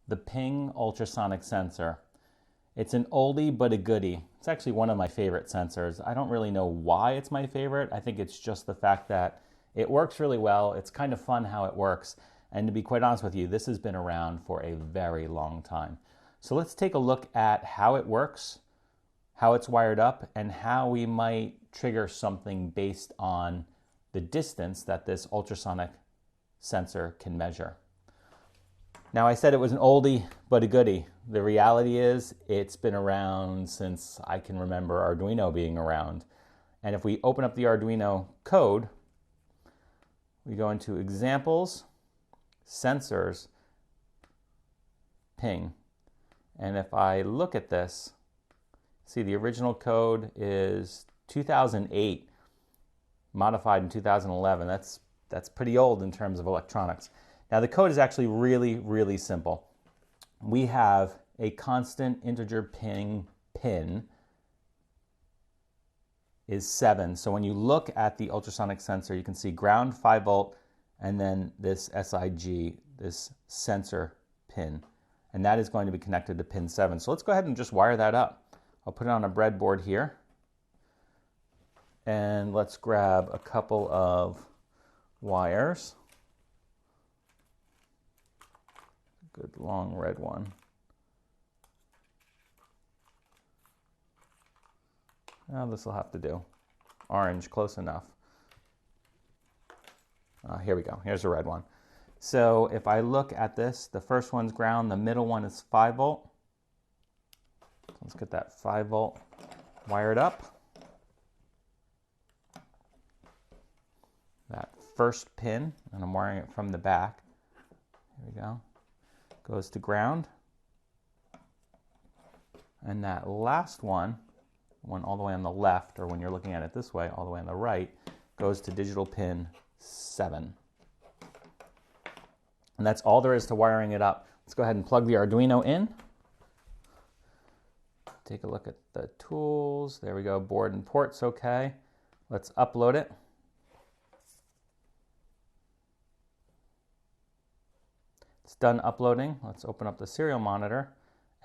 the ping ultrasonic sensor. It's an oldie but a goodie. It's actually one of my favorite sensors. I don't really know why it's my favorite. I think it's just the fact that it works really well. It's kind of fun how it works. And to be quite honest with you, this has been around for a very long time. So let's take a look at how it works, how it's wired up, and how we might trigger something based on the distance that this ultrasonic sensor can measure. Now, I said it was an oldie but a goodie. The reality is it's been around since I can remember Arduino being around. And if we open up the Arduino code, we go into Examples, Sensors, Ping. And if I look at this, see the original code is 2008, modified in 2011. That's pretty old in terms of electronics. Now the code is actually really, really simple. We have a constant integer ping pin is 7. So when you look at the ultrasonic sensor, you can see ground 5 volt and then this SIG, this sensor pin. And that is going to be connected to pin 7. So let's go ahead and just wire that up. I'll put it on a breadboard here. And let's grab a couple of wires. Good long red one. Now this will have to do. Orange, close enough. Here we go. Here's a red one. So if I look at this, the first one's ground, the middle one is 5 volt. Let's get that 5 volt wired up. That first pin, and I'm wiring it from the back. Here we go. Goes to ground. And that last one all the way on the left, or when you're looking at it this way, all the way on the right, goes to digital pin 7. And that's all there is to wiring it up. Let's go ahead and plug the Arduino in. Take a look at the tools. There we go, board and ports, okay. Let's upload it. It's done uploading. Let's open up the serial monitor.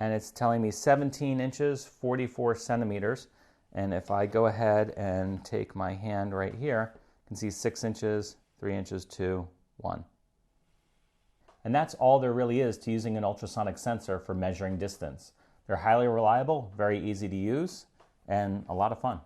And it's telling me 17 inches, 44 centimeters. And if I go ahead and take my hand right here, you can see 6 inches, 3 inches, 2, 1. And that's all there really is to using an ultrasonic sensor for measuring distance. They're highly reliable, very easy to use, and a lot of fun.